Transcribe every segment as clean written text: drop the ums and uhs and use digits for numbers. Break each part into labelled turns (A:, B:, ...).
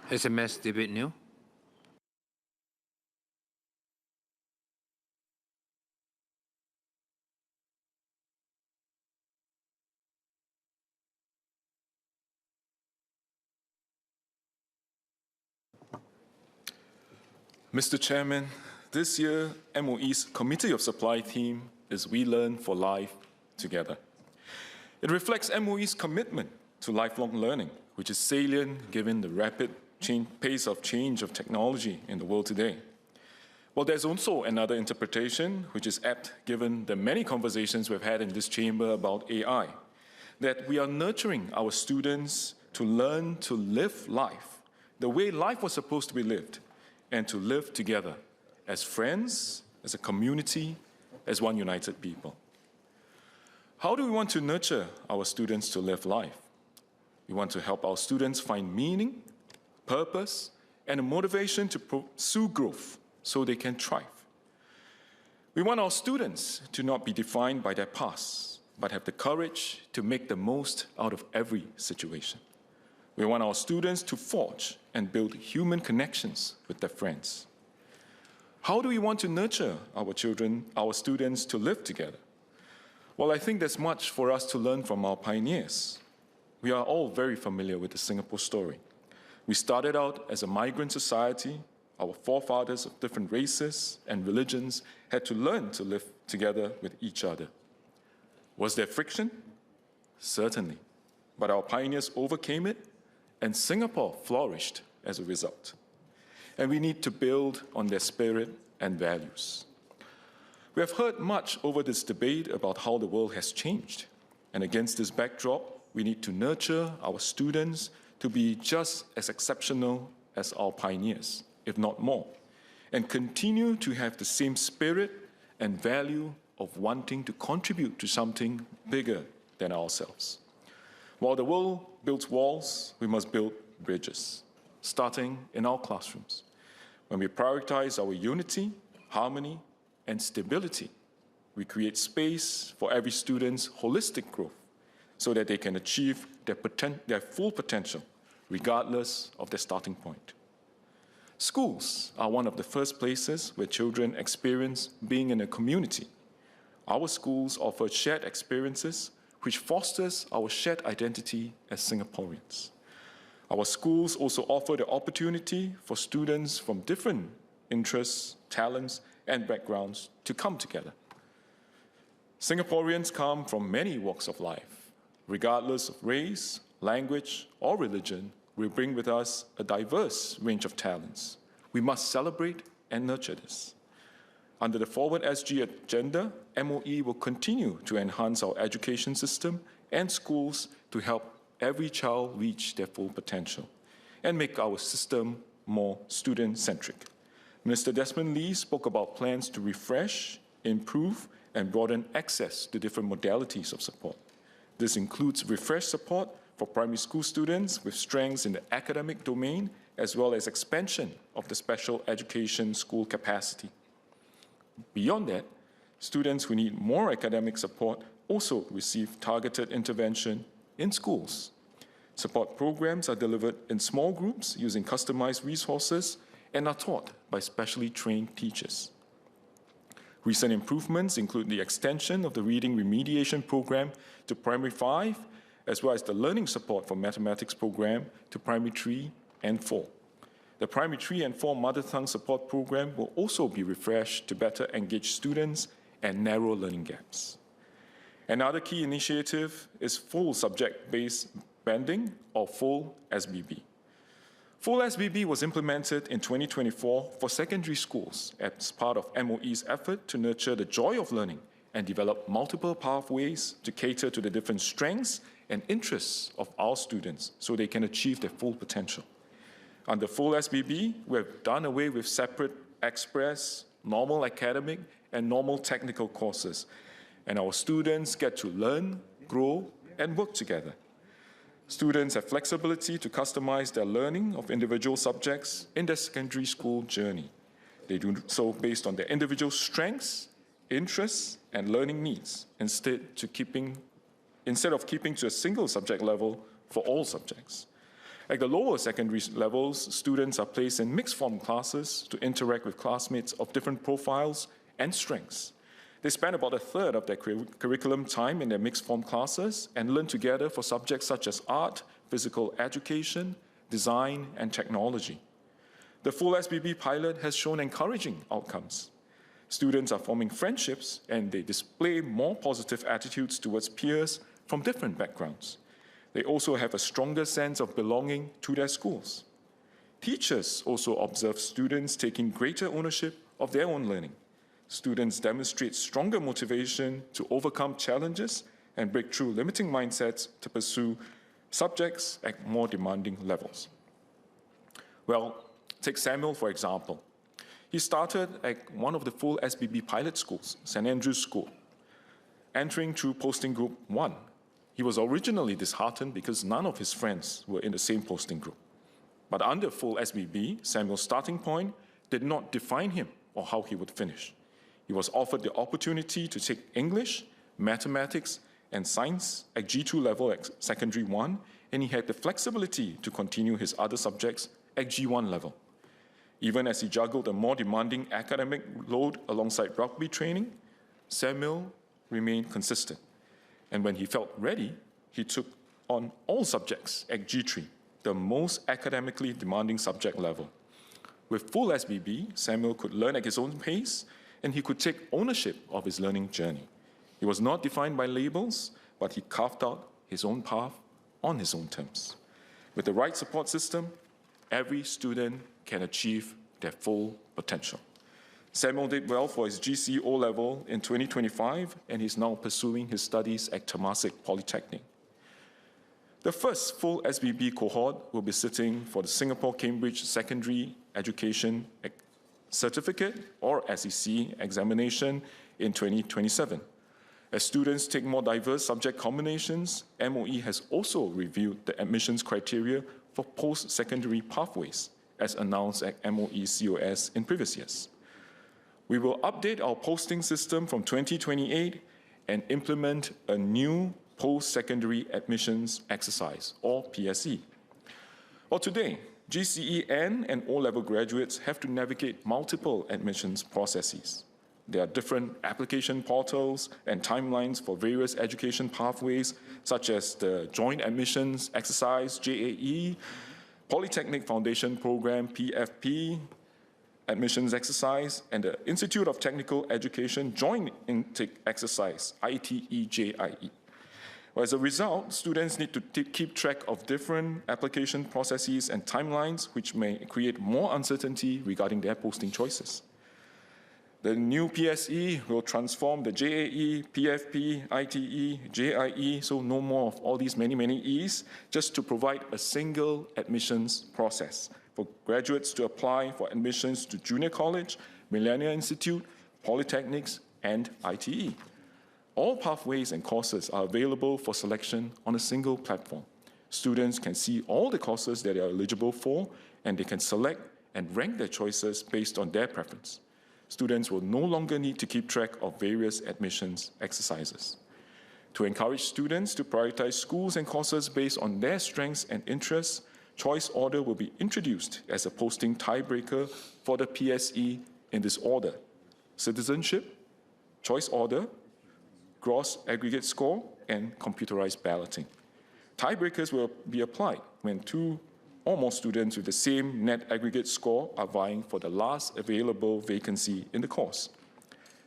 A: SMS debate new.
B: Mr. Chairman, this year, MOE's Committee of Supply theme is We Learn for Life Together. It reflects MOE's commitment to lifelong learning, which is salient given the rapid pace of change of technology in the world today. Well, there's also another interpretation, which is apt given the many conversations we've had in this chamber about AI, that we are nurturing our students to learn to live life the way life was supposed to be lived, and to live together as friends, as a community, as one united people. How do we want to nurture our students to live life? We want to help our students find meaning, purpose, and a motivation to pursue growth so they can thrive. We want our students to not be defined by their past, but have the courage to make the most out of every situation. We want our students to forge and build human connections with their friends. How do we want to nurture our students to live together? Well, I think there's much for us to learn from our pioneers. We are all very familiar with the Singapore story. We started out as a migrant society. Our forefathers of different races and religions had to learn to live together with each other. Was there friction? Certainly. But our pioneers overcame it, and Singapore flourished as a result. And we need to build on their spirit and values. We have heard much over this debate about how the world has changed. And against this backdrop, we need to nurture our students to be just as exceptional as our pioneers, if not more, and continue to have the same spirit and value of wanting to contribute to something bigger than ourselves. While the world builds walls, we must build bridges, starting in our classrooms. When we prioritize our unity, harmony, and stability, we create space for every student's holistic growth so that they can achieve their full potential, regardless of their starting point. Schools are one of the first places where children experience being in a community. Our schools offer shared experiences which fosters our shared identity as Singaporeans. Our schools also offer the opportunity for students from different interests, talents, and backgrounds to come together. Singaporeans come from many walks of life. Regardless of race, language, or religion, we bring with us a diverse range of talents. We must celebrate and nurture this. Under the Forward SG agenda, MOE will continue to enhance our education system and schools to help every child reach their full potential and make our system more student-centric. Minister Desmond Lee spoke about plans to refresh, improve, and broaden access to different modalities of support. This includes refreshed support for primary school students with strengths in the academic domain, as well as expansion of the special education school capacity. Beyond that, students who need more academic support also receive targeted intervention in schools. Support programs are delivered in small groups using customized resources and are taught by specially trained teachers. Recent improvements include the extension of the reading remediation program to primary 5, as well as the learning support for mathematics program to primary 3 and 4. The primary 3 and 4 mother tongue support program will also be refreshed to better engage students and narrow learning gaps. Another key initiative is full subject-based banding, or full SBB. Full SBB was implemented in 2024 for secondary schools as part of MOE's effort to nurture the joy of learning and develop multiple pathways to cater to the different strengths and interests of our students so they can achieve their full potential. Under full SBB, we have done away with separate express, normal academic, and normal technical courses, and our students get to learn, grow, and work together. Students have flexibility to customize their learning of individual subjects in their secondary school journey. They do so based on their individual strengths, interests, and learning needs, instead of keeping to a single subject level for all subjects. At the lower secondary levels, students are placed in mixed form classes to interact with classmates of different profiles and strengths. They spend about a third of their curriculum time in their mixed form classes and learn together for subjects such as art, physical education, design, and technology. The full SBB pilot has shown encouraging outcomes. Students are forming friendships and they display more positive attitudes towards peers from different backgrounds. They also have a stronger sense of belonging to their schools. Teachers also observe students taking greater ownership of their own learning. Students demonstrate stronger motivation to overcome challenges and break through limiting mindsets to pursue subjects at more demanding levels. Well, take Samuel, for example. He started at one of the full SBB pilot schools, St. Andrew's School, entering through posting group 1. He was originally disheartened because none of his friends were in the same posting group. But under full SBB, Samuel's starting point did not define him or how he would finish. He was offered the opportunity to take English, mathematics, and science at G2 level at secondary 1, and he had the flexibility to continue his other subjects at G1 level. Even as he juggled a more demanding academic load alongside rugby training, Samuel remained consistent. And when he felt ready, he took on all subjects at G3, the most academically demanding subject level. With full SBB, Samuel could learn at his own pace, and he could take ownership of his learning journey. He was not defined by labels, but he carved out his own path on his own terms. With the right support system, every student can achieve their full potential. Samuel did well for his GCE O-level in 2025, and he's now pursuing his studies at Temasek Polytechnic. The first full SBB cohort will be sitting for the Singapore-Cambridge Secondary Education Certificate, or SEC, examination in 2027. As students take more diverse subject combinations, MOE has also reviewed the admissions criteria for post-secondary pathways, as announced at MOE COS in previous years. We will update our posting system from 2028 and implement a new post-secondary admissions exercise, or PSE. Well, today, GCE and O-level graduates have to navigate multiple admissions processes. There are different application portals and timelines for various education pathways, such as the Joint Admissions Exercise, JAE, Polytechnic Foundation Program, PFP, Admissions Exercise, and the Institute of Technical Education Joint Intake Exercise, ITE-JIE. Well, as a result, students need to keep track of different application processes and timelines, which may create more uncertainty regarding their posting choices. The new PSE will transform the JAE, PFP, ITE, JIE, so no more of all these many E's, just to provide a single admissions process for graduates to apply for admissions to junior college, Millennia Institute, polytechnics, and ITE. All pathways and courses are available for selection on a single platform. Students can see all the courses that they are eligible for, and they can select and rank their choices based on their preference. Students will no longer need to keep track of various admissions exercises. To encourage students to prioritize schools and courses based on their strengths and interests, choice order will be introduced as a posting tiebreaker for the PSE in this order: citizenship, choice order, gross aggregate score, and computerized balloting. Tiebreakers will be applied when two or more students with the same net aggregate score are vying for the last available vacancy in the course.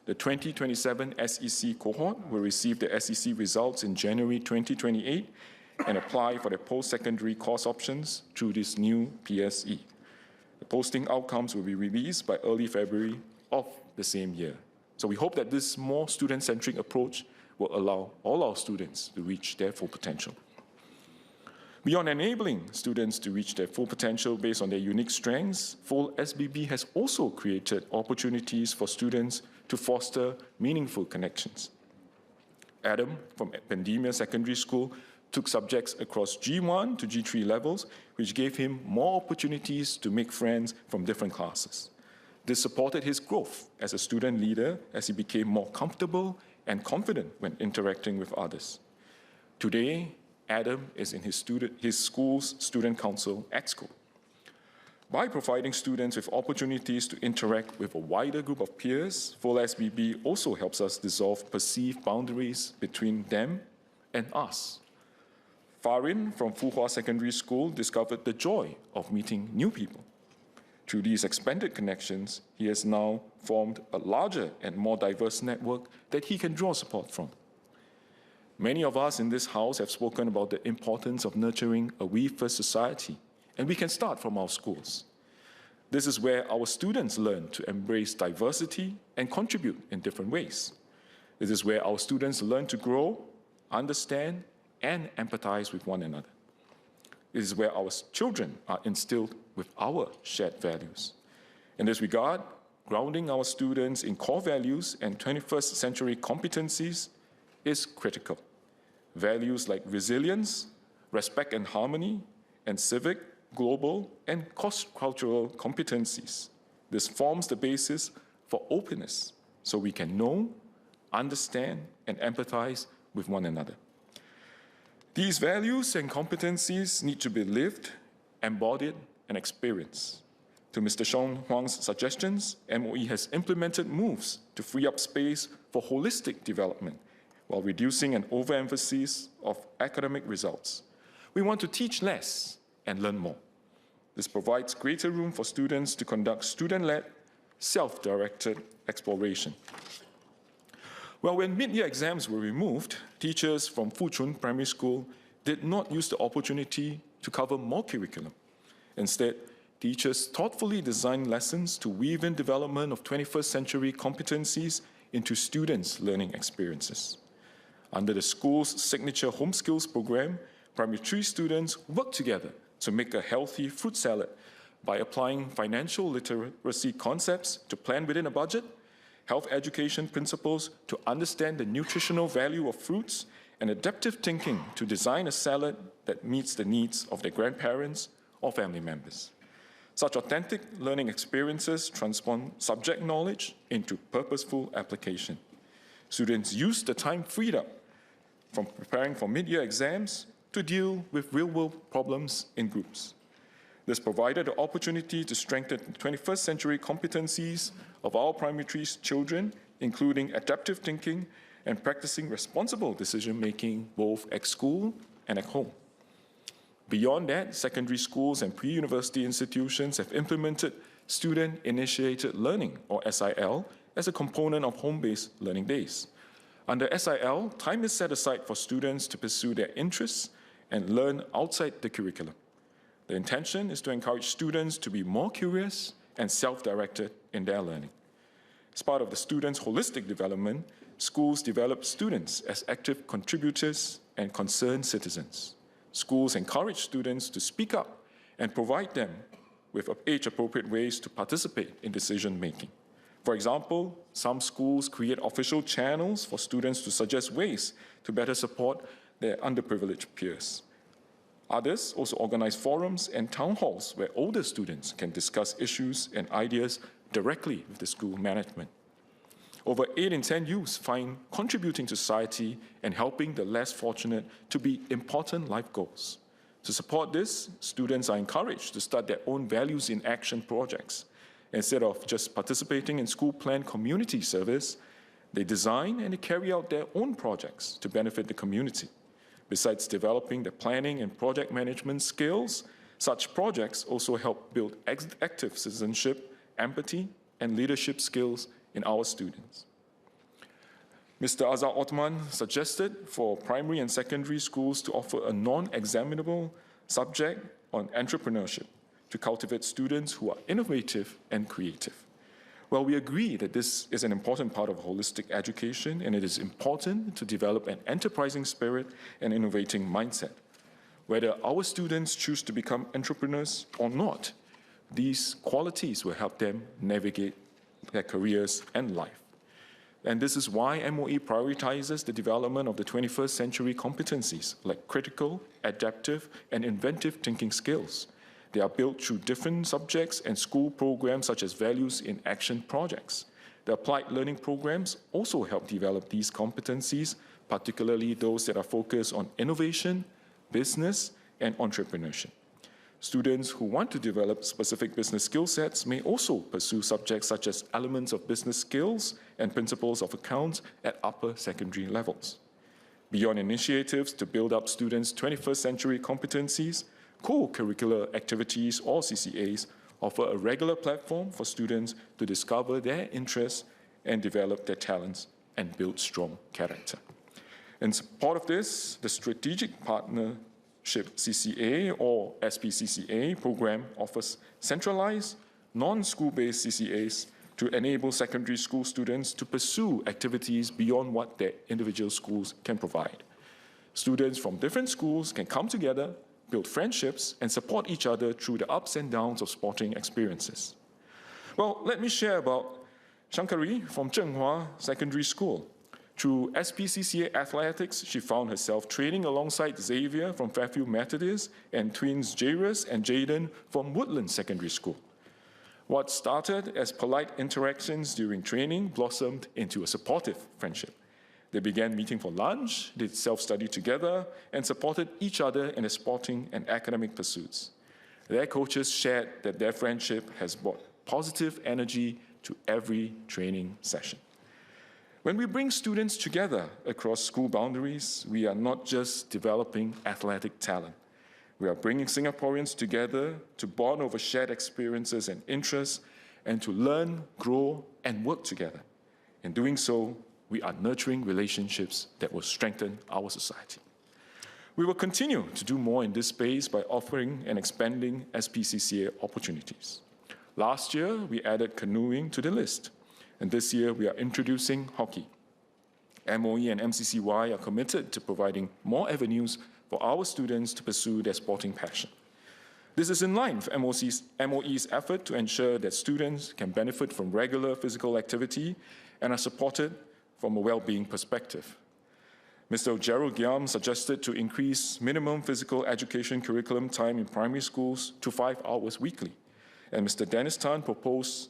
B: The 2027 SEC cohort will receive the SEC results in January 2028 and apply for their post-secondary course options through this new PSE. The posting outcomes will be released by early February of the same year. So we hope that this more student-centric approach will allow all our students to reach their full potential. Beyond enabling students to reach their full potential based on their unique strengths, full SBB has also created opportunities for students to foster meaningful connections. Adam from Pandemia Secondary School took subjects across G1 to G3 levels, which gave him more opportunities to make friends from different classes. This supported his growth as a student leader as he became more comfortable and confident when interacting with others. Today, Adam is in his school's student council EXCO. By providing students with opportunities to interact with a wider group of peers, full SBB also helps us dissolve perceived boundaries between them and us. Farin from Fuhua Secondary School discovered the joy of meeting new people. Through these expanded connections, he has now formed a larger and more diverse network that he can draw support from. Many of us in this house have spoken about the importance of nurturing a we-first society, and we can start from our schools. This is where our students learn to embrace diversity and contribute in different ways. This is where our students learn to grow, understand, and empathize with one another. It is where our children are instilled with our shared values. In this regard, grounding our students in core values and 21st century competencies is critical. Values like resilience, respect and harmony, and civic, global, and cross-cultural competencies. This forms the basis for openness, so we can know, understand, and empathize with one another. These values and competencies need to be lived, embodied, and experienced. To Mr. Sean Huang's suggestions, MOE has implemented moves to free up space for holistic development while reducing an overemphasis of academic results. We want to teach less and learn more. This provides greater room for students to conduct student-led, self-directed exploration. Well, when mid-year exams were removed, teachers from Fuchun Primary School did not use the opportunity to cover more curriculum. Instead, teachers thoughtfully designed lessons to weave in development of 21st century competencies into students' learning experiences. Under the school's signature home skills program, primary 3 students worked together to make a healthy fruit salad by applying financial literacy concepts to plan within a budget, health education principles to understand the nutritional value of fruits, and adaptive thinking to design a salad that meets the needs of their grandparents or family members. Such authentic learning experiences transform subject knowledge into purposeful application. Students use the time freed up from preparing for mid-year exams to deal with real-world problems in groups. This provided the opportunity to strengthen 21st century competencies of our primary 3 children, including adaptive thinking and practicing responsible decision-making both at school and at home. Beyond that, secondary schools and pre-university institutions have implemented student-initiated learning, or SIL, as a component of home-based learning days. Under SIL, time is set aside for students to pursue their interests and learn outside the curriculum. The intention is to encourage students to be more curious and self-directed in their learning. As part of the students' holistic development, schools develop students as active contributors and concerned citizens. Schools encourage students to speak up and provide them with age-appropriate ways to participate in decision-making. For example, some schools create official channels for students to suggest ways to better support their underprivileged peers. Others also organize forums and town halls where older students can discuss issues and ideas directly with the school management. Over 8 in 10 youths find contributing to society and helping the less fortunate to be important life goals. To support this, students are encouraged to start their own values in action projects. Instead of just participating in school-planned community service, they design and they carry out their own projects to benefit the community. Besides developing the planning and project management skills, such projects also help build active citizenship, empathy, and leadership skills in our students. Mr. Azhar Othman suggested for primary and secondary schools to offer a non-examinable subject on entrepreneurship to cultivate students who are innovative and creative. Well, we agree that this is an important part of holistic education, and it is important to develop an enterprising spirit and innovating mindset. Whether our students choose to become entrepreneurs or not, these qualities will help them navigate their careers and life. And this is why MOE prioritizes the development of the 21st century competencies like critical, adaptive, and inventive thinking skills. They are built through different subjects and school programs such as Values in Action projects. The applied learning programs also help develop these competencies, particularly those that are focused on innovation, business, and entrepreneurship. Students who want to develop specific business skill sets may also pursue subjects such as elements of business skills and principles of accounts at upper secondary levels. Beyond initiatives to build up students' 21st century competencies, co-curricular activities or CCAs offer a regular platform for students to discover their interests and develop their talents and build strong character. In support of this, the Strategic Partnership CCA or SPCCA program offers centralized, non-school-based CCAs to enable secondary school students to pursue activities beyond what their individual schools can provide. Students from different schools can come together, build friendships, and support each other through the ups and downs of sporting experiences. Well, let me share about Shankari from Zhenghua Secondary School. Through SPCCA athletics, she found herself training alongside Xavier from Fairfield Methodist and twins Jairus and Jaden from Woodland Secondary School. What started as polite interactions during training blossomed into a supportive friendship. They began meeting for lunch, did self-study together, and supported each other in their sporting and academic pursuits. Their coaches shared that their friendship has brought positive energy to every training session. When we bring students together across school boundaries, we are not just developing athletic talent. We are bringing Singaporeans together to bond over shared experiences and interests, and to learn, grow, and work together. In doing so, we are nurturing relationships that will strengthen our society. We will continue to do more in this space by offering and expanding SPCCA opportunities. Last year, we added canoeing to the list, and this year we are introducing hockey. MOE and MCCY are committed to providing more avenues for our students to pursue their sporting passion. This is in line with MOE's effort to ensure that students can benefit from regular physical activity and are supported from a well-being perspective. Mr. Gerald Giam suggested to increase minimum physical education curriculum time in primary schools to 5 hours weekly, and Mr. Dennis Tan proposed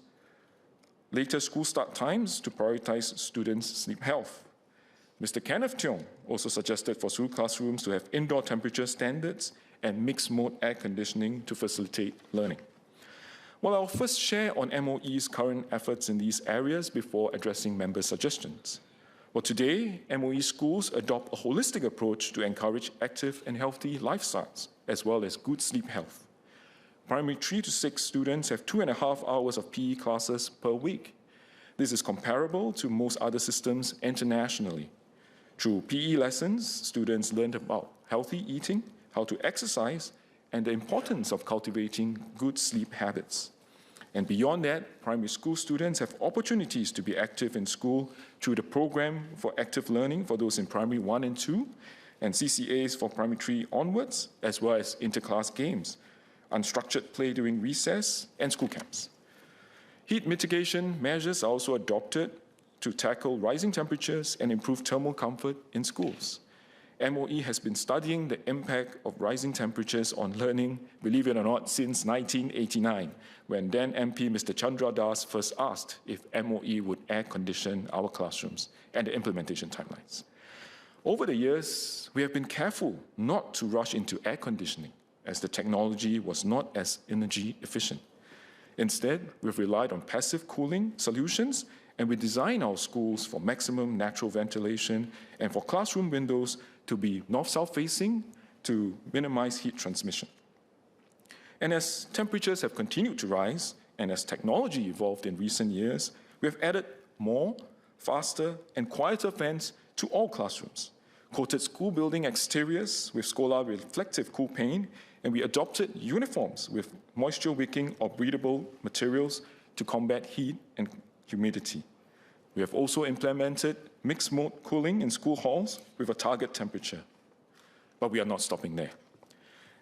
B: later school start times to prioritize students' sleep health. Mr. Kenneth Tiong also suggested for school classrooms to have indoor temperature standards and mixed-mode air conditioning to facilitate learning. Well, I'll first share on MOE's current efforts in these areas before addressing member suggestions. Well, today, MOE schools adopt a holistic approach to encourage active and healthy lifestyles, as well as good sleep health. Primary 3 to 6 students have 2.5 hours of PE classes per week. This is comparable to most other systems internationally. Through PE lessons, students learned about healthy eating, how to exercise, and the importance of cultivating good sleep habits. And beyond that, primary school students have opportunities to be active in school through the program for active learning for those in primary 1 and 2, and CCAs for primary 3 onwards, as well as interclass games, unstructured play during recess, and school camps. Heat mitigation measures are also adopted to tackle rising temperatures and improve thermal comfort in schools. MOE has been studying the impact of rising temperatures on learning, believe it or not, since 1989, when then MP Mr. Chandra Das first asked if MOE would air condition our classrooms and the implementation timelines. Over the years, we have been careful not to rush into air conditioning, as the technology was not as energy efficient. Instead, we've relied on passive cooling solutions, and we design our schools for maximum natural ventilation and for classroom windows to be north-south facing to minimize heat transmission. And as temperatures have continued to rise, and as technology evolved in recent years, we have added more, faster, and quieter fans to all classrooms, coated school building exteriors with Scholar reflective cool paint, and we adopted uniforms with moisture-wicking or breathable materials to combat heat and humidity. We have also implemented mixed-mode cooling in school halls with a target temperature. But we are not stopping there.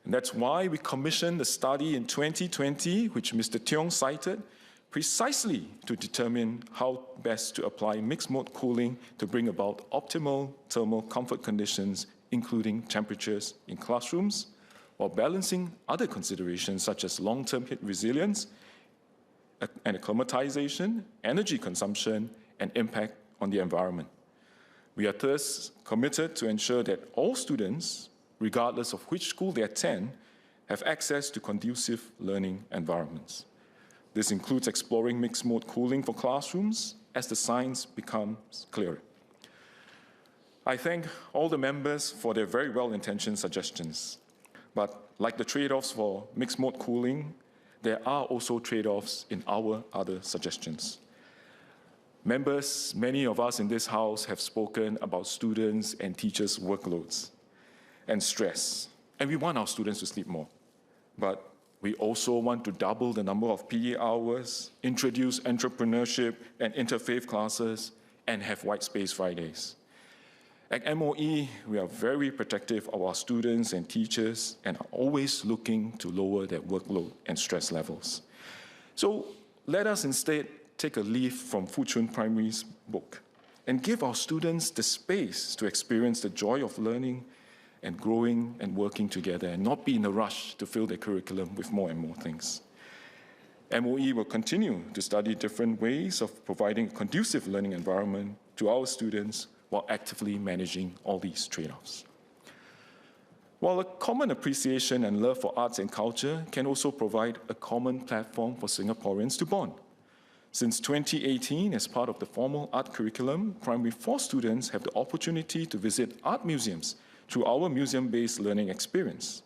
B: And that's why we commissioned a study in 2020, which Mr. Tiong cited, precisely to determine how best to apply mixed-mode cooling to bring about optimal thermal comfort conditions, including temperatures in classrooms, while balancing other considerations such as long-term heat resilience and acclimatization, energy consumption, and impact on the environment. We are thus committed to ensure that all students regardless of which school they attend, have access to conducive learning environments. This includes exploring mixed-mode cooling for classrooms as the science becomes clearer. I thank all the members for their very well-intentioned suggestions. But like the trade-offs for mixed-mode cooling, there are also trade-offs in our other suggestions. Members, many of us in this House have spoken about students and teachers' workloads and stress, and we want our students to sleep more. But we also want to double the number of PE hours, introduce entrepreneurship and interfaith classes, and have white space Fridays. At MOE, we are very protective of our students and teachers and are always looking to lower their workload and stress levels. So let us instead take a leaf from Fuchun Primary's book and give our students the space to experience the joy of learning and growing and working together and not be in a rush to fill their curriculum with more and more things. MOE will continue to study different ways of providing a conducive learning environment to our students while actively managing all these trade-offs. While a common appreciation and love for arts and culture can also provide a common platform for Singaporeans to bond. Since 2018, as part of the formal art curriculum, Primary 4 students have the opportunity to visit art museums through our museum-based learning experience.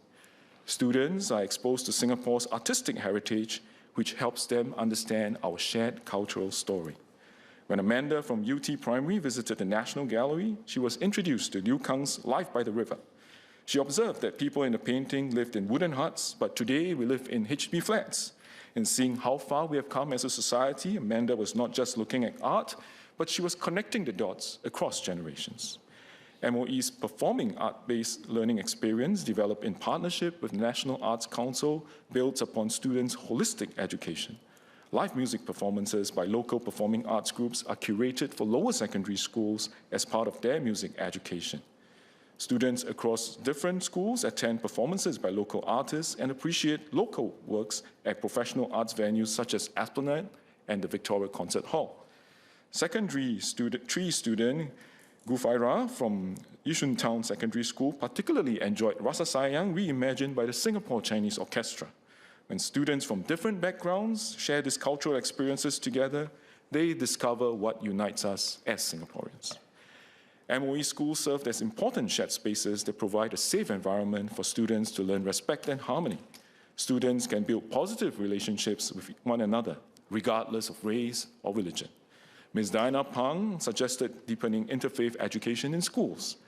B: Students are exposed to Singapore's artistic heritage, which helps them understand our shared cultural story. When Amanda from UT Primary visited the National Gallery, she was introduced to Liu Kang's Life by the River. She observed that people in the painting lived in wooden huts, but today we live in HDB flats. In seeing how far we have come as a society, Amanda was not just looking at art, but she was connecting the dots across generations. MOE's performing art-based learning experience, developed in partnership with the National Arts Council, builds upon students' holistic education. Live music performances by local performing arts groups are curated for lower secondary schools as part of their music education. Students across different schools attend performances by local artists and appreciate local works at professional arts venues such as Esplanade and the Victoria Concert Hall. Secondary student Gufaira from Yishun Town Secondary School particularly enjoyed Rasa Sayang reimagined by the Singapore Chinese Orchestra. When students from different backgrounds share these cultural experiences together, they discover what unites us as Singaporeans. MOE schools serve as important shared spaces that provide a safe environment for students to learn respect and harmony. Students can build positive relationships with one another, regardless of race or religion. Ms. Diana Pang suggested deepening interfaith education in schools.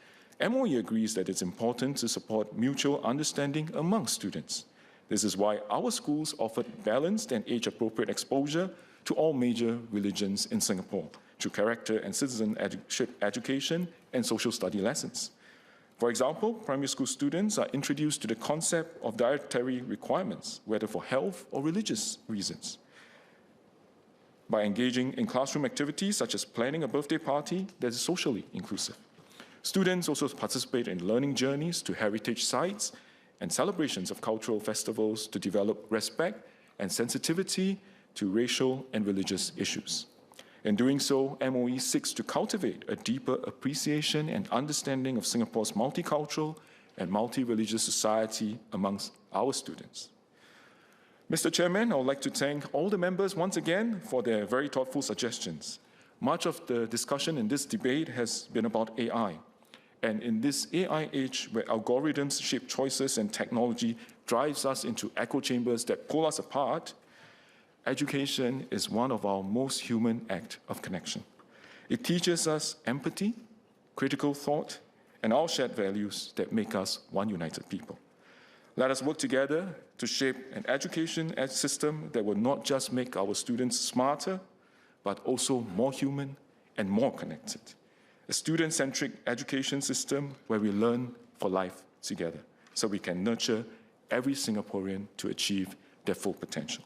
B: MOE agrees that it's important to support mutual understanding among students. This is why our schools offered balanced and age-appropriate exposure to all major religions in Singapore through character and citizenship education and social study lessons. For example, primary school students are introduced to the concept of dietary requirements, whether for health or religious reasons. By engaging in classroom activities such as planning a birthday party that is socially inclusive. Students also participate in learning journeys to heritage sites and celebrations of cultural festivals to develop respect and sensitivity to racial and religious issues. In doing so, MOE seeks to cultivate a deeper appreciation and understanding of Singapore's multicultural and multi-religious society amongst our students. Mr. Chairman, I would like to thank all the members once again for their very thoughtful suggestions. Much of the discussion in this debate has been about AI. And in this AI age where algorithms shape choices and technology drives us into echo chambers that pull us apart, education is one of our most human acts of connection. It teaches us empathy, critical thought, and all shared values that make us one united people. Let us work together to shape an education system that will not just make our students smarter, but also more human and more connected. A student-centric education system where we learn for life together so we can nurture every Singaporean to achieve their full potential.